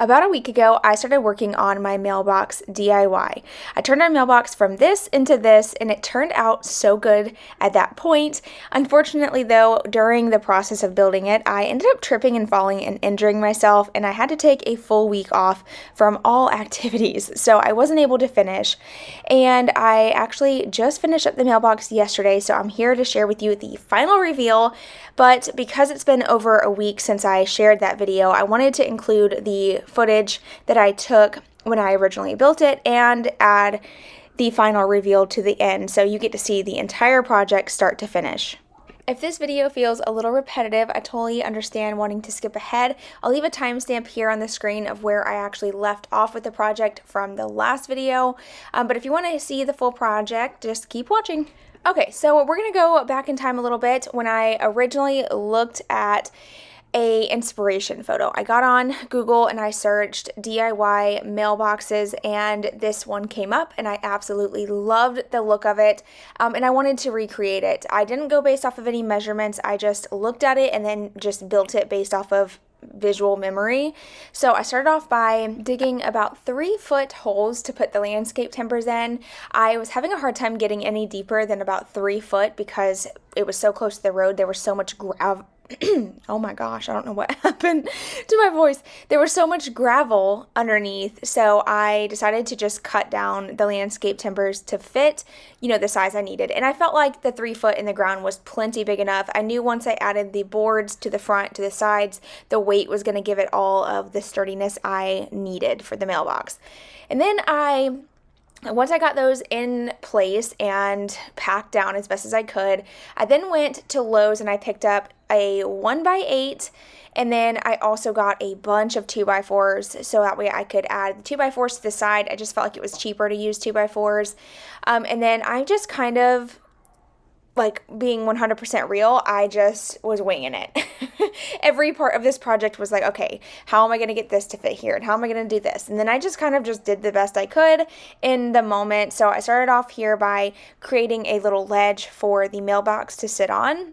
About a week ago, I started working on my mailbox DIY. I turned our mailbox from this into this, and it turned out so good at that point. Unfortunately, though, during the process of building it, I ended up tripping and falling and injuring myself, and I had to take a full week off from all activities, so I wasn't able to finish. And I actually just finished up the mailbox yesterday, so I'm here to share with you the final reveal. But because it's been over a week since I shared that video, I wanted to include the footage that I took when I originally built it and add the final reveal to the end, so you get to see the entire project start to finish. If this video feels a little repetitive, I totally understand wanting to skip ahead. I'll leave a timestamp here on the screen of where I actually left off with the project from the last video, but if you want to see the full project, just keep watching. Okay, so we're going to go back in time a little bit when I originally looked at a inspiration photo. I got on Google and I searched DIY mailboxes, and this one came up, and I absolutely loved the look of it, and I wanted to recreate it. I didn't go based off of any measurements. I just looked at it and then just built it based off of visual memory. So I started off by digging about 3-foot holes to put the landscape timbers in. I was having a hard time getting any deeper than about 3 foot because it was so close to the road. There was so much oh my gosh, I don't know what happened to my voice. There was so much gravel underneath, so I decided to just cut down the landscape timbers to fit, the size I needed. And I felt like the 3 foot in the ground was plenty big enough. I knew once I added the boards to the front, to the sides, the weight was going to give it all of the sturdiness I needed for the mailbox. And then once I got those in place and packed down as best as I could, I then went to Lowe's and I picked up a 1x8, and then I also got a bunch of 2x4s so that way I could add the 2x4s to the side. I just felt like it was cheaper to use 2x4s. And then I just kind of, like being 100% real, I just was winging it. Every part of this project was like, okay, how am I going to get this to fit here? And how am I going to do this? And then I just kind of just did the best I could in the moment. So I started off here by creating a little ledge for the mailbox to sit on.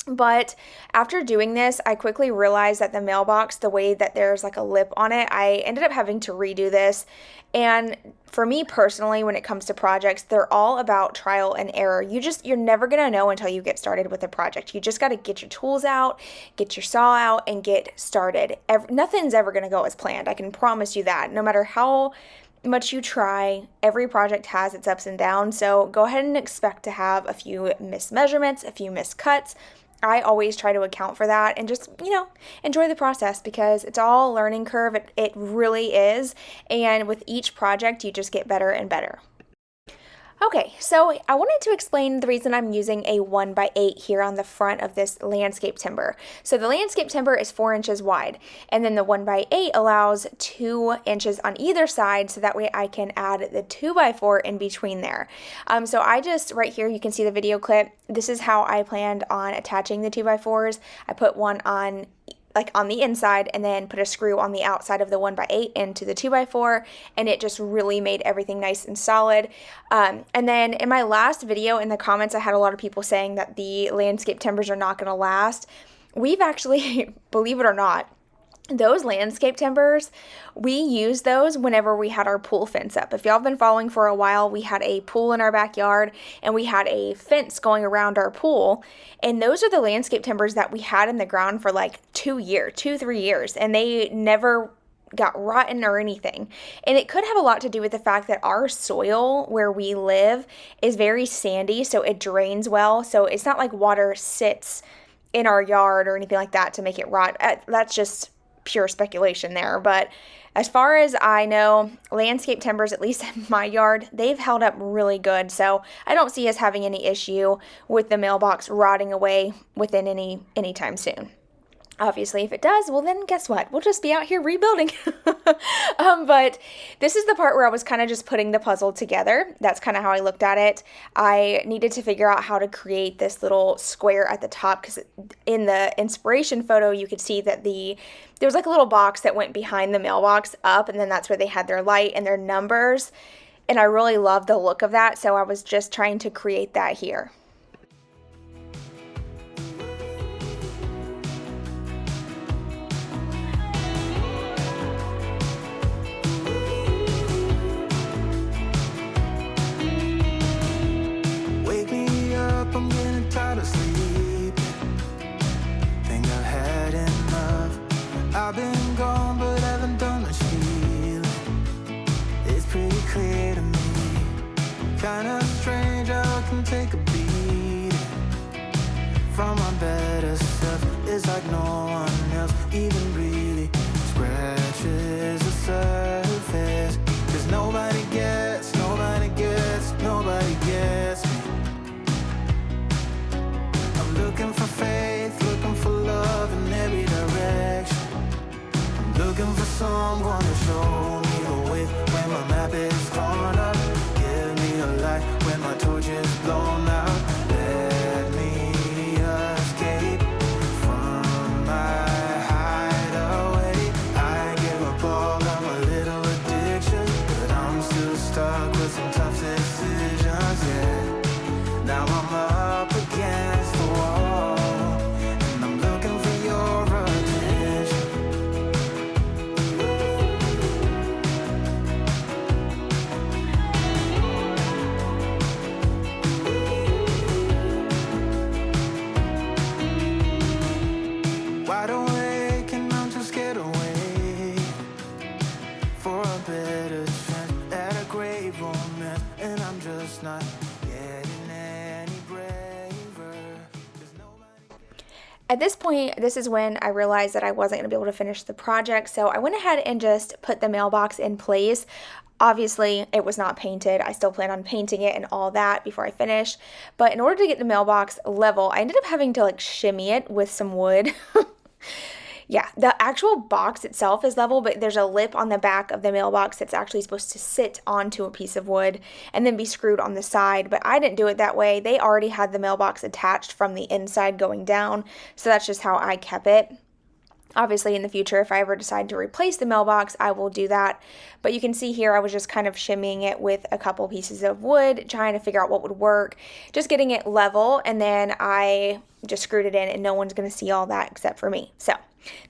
But after doing this, I quickly realized that the mailbox, the way that there's like a lip on it, I ended up having to redo this. And for me personally, when it comes to projects, they're all about trial and error. You're never going to know until you get started with a project. You just got to get your tools out, get your saw out, and get started. Nothing's ever going to go as planned. I can promise you that. No matter how much you try, every project has its ups and downs. So go ahead and expect to have a few mismeasurements, a few miscuts. I always try to account for that and just, enjoy the process because it's all a learning curve. It really is. And with each project, you just get better and better. Okay, so I wanted to explain the reason I'm using a 1x8 here on the front of this landscape timber. So the landscape timber is 4 inches wide, and then the 1x8 allows 2 inches on either side, so that way I can add the 2x4 in between there. So I just, right here, you can see the video clip. This is how I planned on attaching the 2x4s. I put one on the inside and then put a screw on the outside of the 1x8 into the 2x4, and it just really made everything nice and solid. And then in my last video in the comments, I had a lot of people saying that the landscape timbers are not going to last. We've actually, believe it or not, those landscape timbers, we used those whenever we had our pool fence up. If y'all have been following for a while, we had a pool in our backyard and we had a fence going around our pool. And those are the landscape timbers that we had in the ground for like 3 years. And they never got rotten or anything. And it could have a lot to do with the fact that our soil where we live is very sandy, so it drains well. So it's not like water sits in our yard or anything like that to make it rot. That's just pure speculation there, but as far as I know, landscape timbers, at least in my yard, they've held up really good, so I don't see us having any issue with the mailbox rotting away within any time soon. Obviously, if it does, well then guess what? We'll just be out here rebuilding. But this is the part where I was kind of just putting the puzzle together. That's kind of how I looked at it. I needed to figure out how to create this little square at the top, because in the inspiration photo, you could see that there was like a little box that went behind the mailbox up, and then that's where they had their light and their numbers. And I really loved the look of that, so I was just trying to create that here. even really scratches the surface. 'Cause nobody gets me. I'm looking for faith, looking for love in every direction. I'm looking for someone to show me the way when my map is torn up. Give me a light when my torch is blown out. Let me escape from my hideaway. I give up all of my little addictions, but I'm still stuck with some tough decisions, yeah. Now I'm up against the wall, and I'm looking for your attention. Wide awake and I'm just scared away for a better chance at a great romance, and I'm just not getting any braver. There's nobody. At this point, this is when I realized that I wasn't going to be able to finish the project, so I went ahead and just put the mailbox in place. Obviously, it was not painted. I still plan on painting it and all that before I finish, but in order to get the mailbox level, I ended up having to like shimmy it with some wood. Yeah, the actual box itself is level, but there's a lip on the back of the mailbox that's actually supposed to sit onto a piece of wood and then be screwed on the side, but I didn't do it that way. They already had the mailbox attached from the inside going down, so that's just how I kept it. Obviously, in the future, if I ever decide to replace the mailbox, I will do that. But you can see here, I was just kind of shimmying it with a couple pieces of wood, trying to figure out what would work, just getting it level, and then I just screwed it in, and no one's going to see all that except for me. So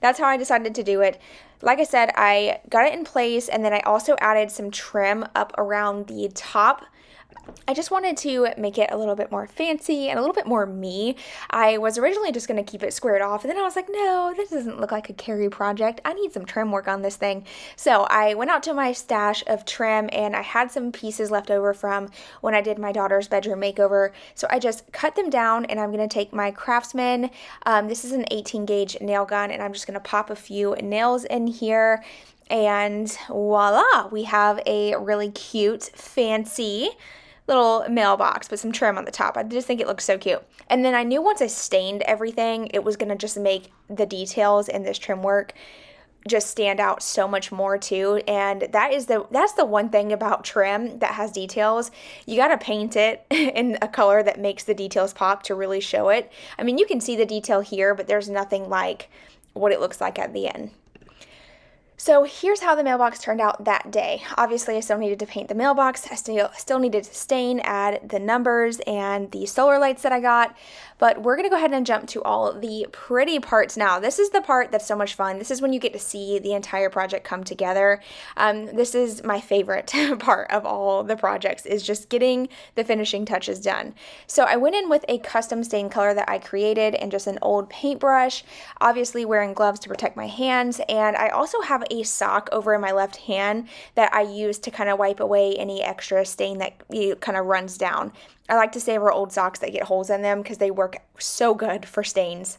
that's how I decided to do it. Like I said, I got it in place, and then I also added some trim up around the top. I just wanted to make it a little bit more fancy and a little bit more me. I was originally just going to keep it squared off, and then I was like, no, this doesn't look like a Carrie project. I need some trim work on this thing. So I went out to my stash of trim, and I had some pieces left over from when I did my daughter's bedroom makeover. So I just cut them down, and I'm going to take my Craftsman. This is an 18 gauge nail gun, and I'm just going to pop a few nails in here. And voila, we have a really cute, fancy little mailbox with some trim on the top. I just think it looks so cute. And then I knew once I stained everything, it was going to just make the details in this trim work just stand out so much more too. And that's the one thing about trim that has details. You got to paint it in a color that makes the details pop to really show it. I mean, you can see the detail here, but there's nothing like what it looks like at the end. So here's how the mailbox turned out that day. Obviously, I still needed to paint the mailbox. I still needed to stain, add the numbers and the solar lights that I got. But we're going to go ahead and jump to all the pretty parts now. This is the part that's so much fun. This is when you get to see the entire project come together. This is my favorite part of all the projects, is just getting the finishing touches done. So I went in with a custom stain color that I created and just an old paintbrush, obviously wearing gloves to protect my hands. And I also have a sock over in my left hand that I use to kind of wipe away any extra stain that kind of runs down. I like to save our old socks that get holes in them because they work so good for stains.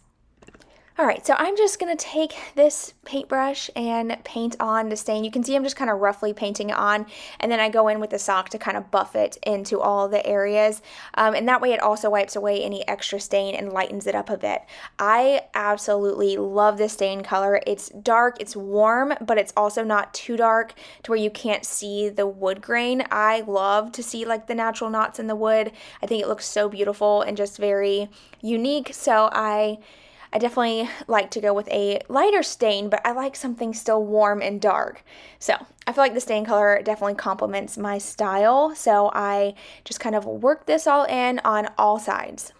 Alright, so I'm just going to take this paintbrush and paint on the stain. You can see I'm just kind of roughly painting it on, and then I go in with the sock to kind of buff it into all the areas. And that way it also wipes away any extra stain and lightens it up a bit. I absolutely love this stain color. It's dark, it's warm, but it's also not too dark to where you can't see the wood grain. I love to see like the natural knots in the wood. I think it looks so beautiful and just very unique. So I definitely like to go with a lighter stain, but I like something still warm and dark. So I feel like the stain color definitely complements my style. So I just kind of work this all in on all sides.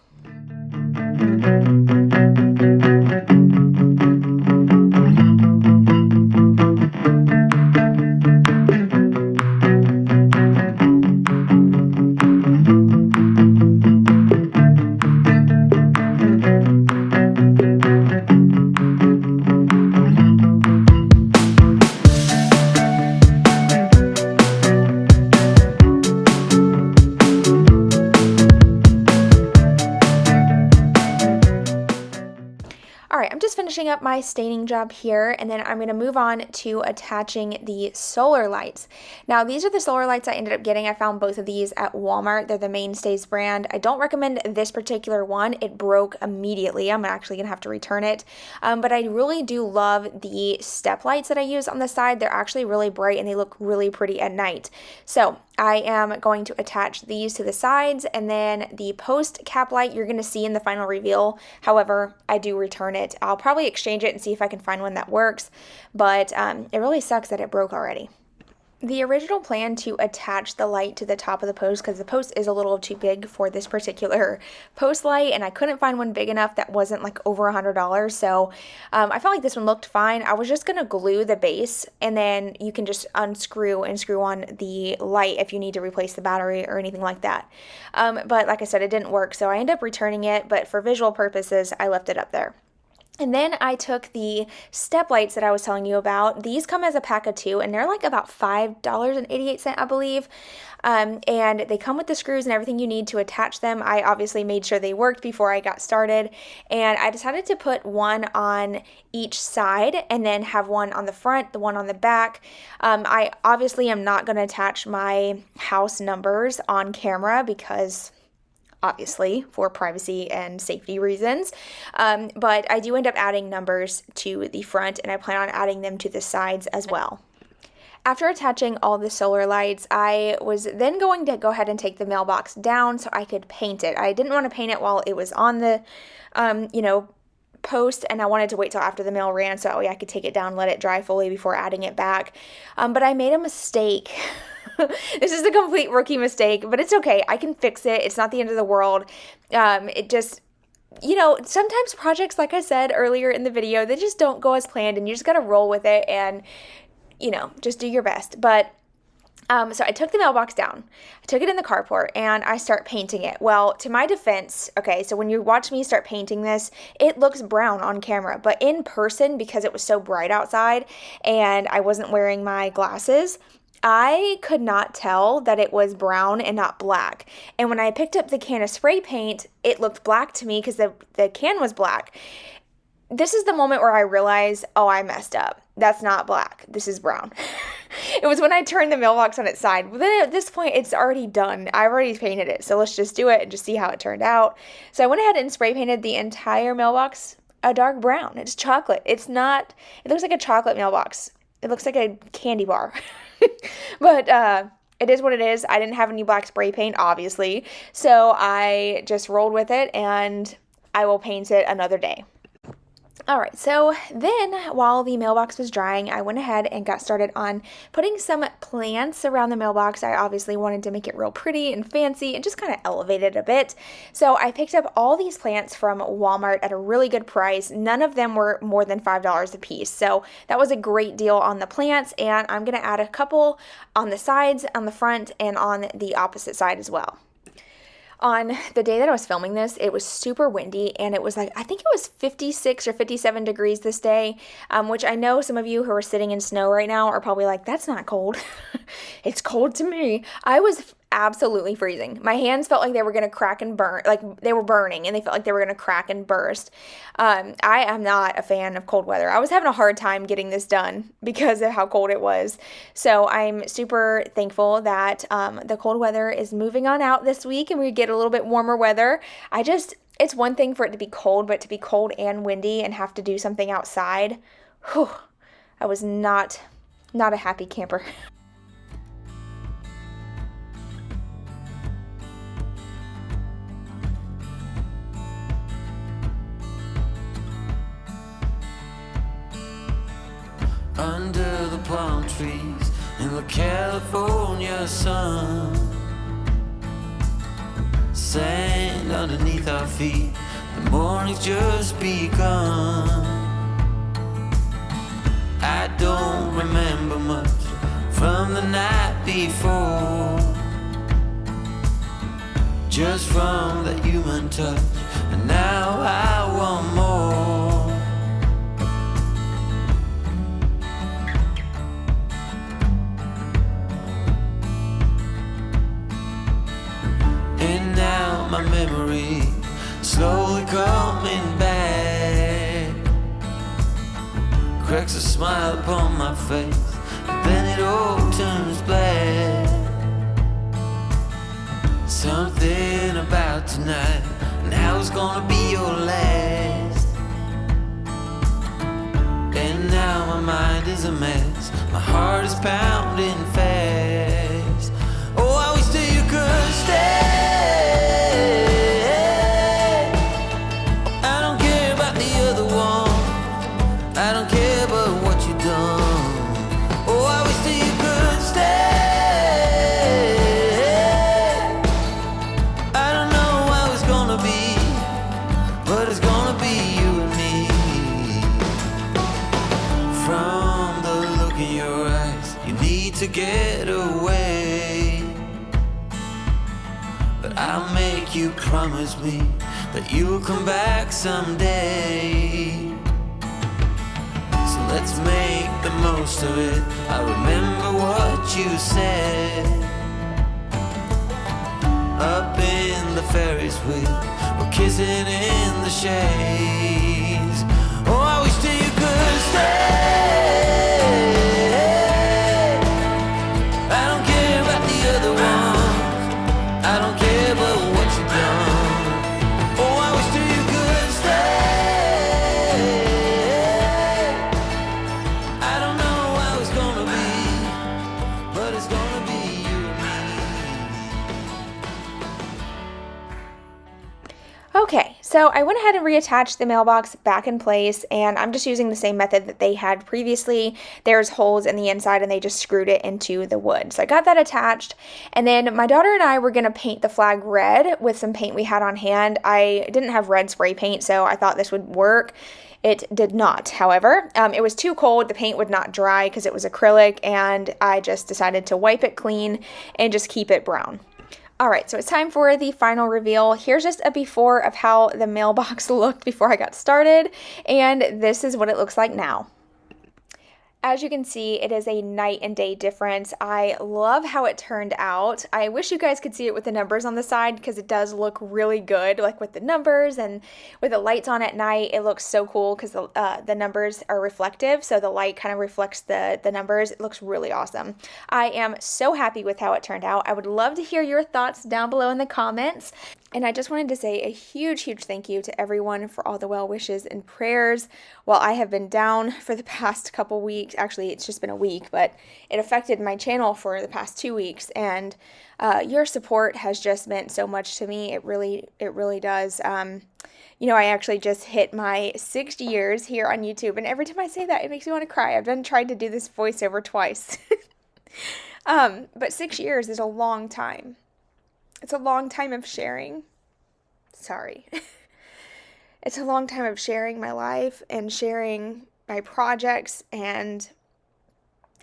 finishing up my staining job here, and then I'm going to move on to attaching the solar lights. Now, these are the solar lights I ended up getting. I found both of these at Walmart. They're the Mainstays brand. I don't recommend this particular one. It broke immediately. I'm actually going to have to return it. But I really do love the step lights that I use on the side. They're actually really bright and they look really pretty at night. So I am going to attach these to the sides, and then the post cap light you're going to see in the final reveal. However, I do return it. I'll probably exchange it and see if I can find one that works, but it really sucks that it broke already. The original plan to attach the light to the top of the post, because the post is a little too big for this particular post light, and I couldn't find one big enough that wasn't like over $100, so I felt like this one looked fine. I was just going to glue the base, and then you can just unscrew and screw on the light if you need to replace the battery or anything like that. But like I said, it didn't work, so I ended up returning it, but for visual purposes, I left it up there. And then I took the step lights that I was telling you about. These come as a pack of 2, and they're like about $5.88, I believe. And they come with the screws and everything you need to attach them. I obviously made sure they worked before I got started. And I decided to put one on each side and then have one on the front, the one on the back. I obviously am not going to attach my house numbers on camera because obviously for privacy and safety reasons, but I do end up adding numbers to the front, and I plan on adding them to the sides as well. After attaching all the solar lights, I was then going to go ahead and take the mailbox down so I could paint it. I didn't want to paint it while it was on the, post, and I wanted to wait till after the mail ran so that way I could take it down, let it dry fully before adding it back. But I made a mistake. This is a complete rookie mistake, but it's okay. I can fix it. It's not the end of the world. It just, sometimes projects, like I said earlier in the video, they just don't go as planned, and you just got to roll with it and, just do your best. But so I took the mailbox down, I took it in the carport, and I start painting it. Well, to my defense, okay, so when you watch me start painting this, it looks brown on camera, but in person, because it was so bright outside and I wasn't wearing my glasses, I could not tell that it was brown and not black. And when I picked up the can of spray paint, it looked black to me because the can was black. This is the moment where I realized, oh, I messed up. That's not black. This is brown. It was when I turned the mailbox on its side. But then at this point, it's already done. I've already painted it. So let's just do it and just see how it turned out. So I went ahead and spray painted the entire mailbox a dark brown. It's chocolate. It looks like a chocolate mailbox. It looks like a candy bar. But it is what it is. I didn't have any black spray paint, obviously. So I just rolled with it, and I will paint it another day. All right, so then while the mailbox was drying, I went ahead and got started on putting some plants around the mailbox. I obviously wanted to make it real pretty and fancy and just kind of elevate it a bit. So I picked up all these plants from Walmart at a really good price. None of them were more than $5 a piece. So that was a great deal on the plants, and I'm going to add a couple on the sides, on the front, and on the opposite side as well. On the day that I was filming this, it was super windy, and it was I think it was 56 or 57 degrees this day, which I know some of you who are sitting in snow right now are probably like, that's not cold. It's cold to me. I was absolutely freezing. My hands felt like they were going to crack and burn, like they were burning, and they felt like they were going to crack and burst. I am not a fan of cold weather. I was having a hard time getting this done because of how cold it was. So I'm super thankful that the cold weather is moving on out this week, and we get a little bit warmer weather. It's one thing for it to be cold, but to be cold and windy and have to do something outside, I was not a happy camper. Under the palm trees in the California sun, sand underneath our feet, the morning's just begun. I don't remember much from the night before, just from that human touch, and now I want more. My memory slowly coming back. cracks a smile upon my face, and then it all turns black. Something about tonight, and how it's gonna be your last. And now my mind is a mess, my heart is pounding fast. Oh, I wish that you could stay. I don't care about the other one, I don't care about what you've done. Oh, I wish that you could stay. I don't know how it's gonna be, but it's gonna be you and me. From the look in your eyes, you need to get away, but I'll make you promise me that you'll come back someday. So let's make the most of it. I remember what you said. Up in the Ferris wheel, we're kissing in the shades. Oh, I wish that you could stay. I don't care about the other one, I don't care about what you've done. Oh, I wish that you could stay. I don't know how it's gonna be, but it's gonna be you and me. Okay, so I went ahead and reattached the mailbox back in place, and I'm just using the same method that they had previously. There's holes in the inside and they just screwed it into the wood. So I got that attached, and then my daughter and I were going to paint the flag red with some paint we had on hand. I didn't have red spray paint, so I thought this would work. It did not, however. It was too cold, the paint would not dry because it was acrylic, and I just decided to wipe it clean and just keep it brown. Alright, so it's time for the final reveal. Here's just a before of how the mailbox looked before I got started, and this is what it looks like now. As you can see, it is a night and day difference. I love how it turned out. I wish you guys could see it with the numbers on the side because it does look really good, like with the numbers and with the lights on at night. It looks so cool because the numbers are reflective, so the light kind of reflects the numbers. It looks really awesome. I am so happy with how it turned out. I would love to hear your thoughts down below in the comments. And I just wanted to say a huge, huge thank you to everyone for all the well wishes and prayers. While I have been down for the past couple weeks, actually it's just been a week, but it affected my channel for the past 2 weeks, and your support has just meant so much to me. It really does. You know, I actually just hit my 6 years here on YouTube, and every time I say that, it makes me want to cry. I've tried to do this voiceover twice. But 6 years is a long time. It's a long time of sharing. Sorry. It's a long time of sharing my life and sharing my projects, and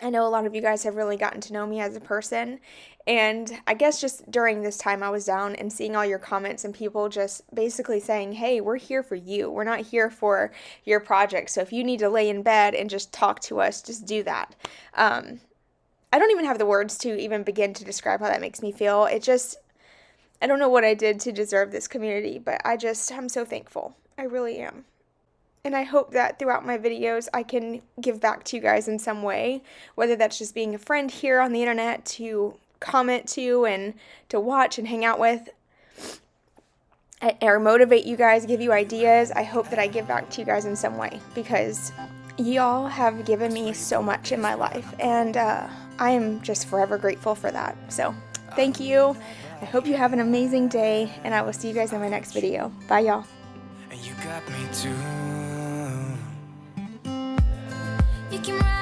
I know a lot of you guys have really gotten to know me as a person, and I guess just during this time I was down and seeing all your comments and people just basically saying, hey, we're here for you. We're not here for your project, so if you need to lay in bed and just talk to us, just do that. I don't even have the words to even begin to describe how that makes me feel. I don't know what I did to deserve this community, but I'm so thankful. I really am. And I hope that throughout my videos, I can give back to you guys in some way, whether that's just being a friend here on the internet to comment to and to watch and hang out with, or motivate you guys, give you ideas. I hope that I give back to you guys in some way, because y'all have given me so much in my life, and I am just forever grateful for that. So thank you. I hope you have an amazing day, and I will see you guys in my next video. Bye, y'all. And you got me too. You can ride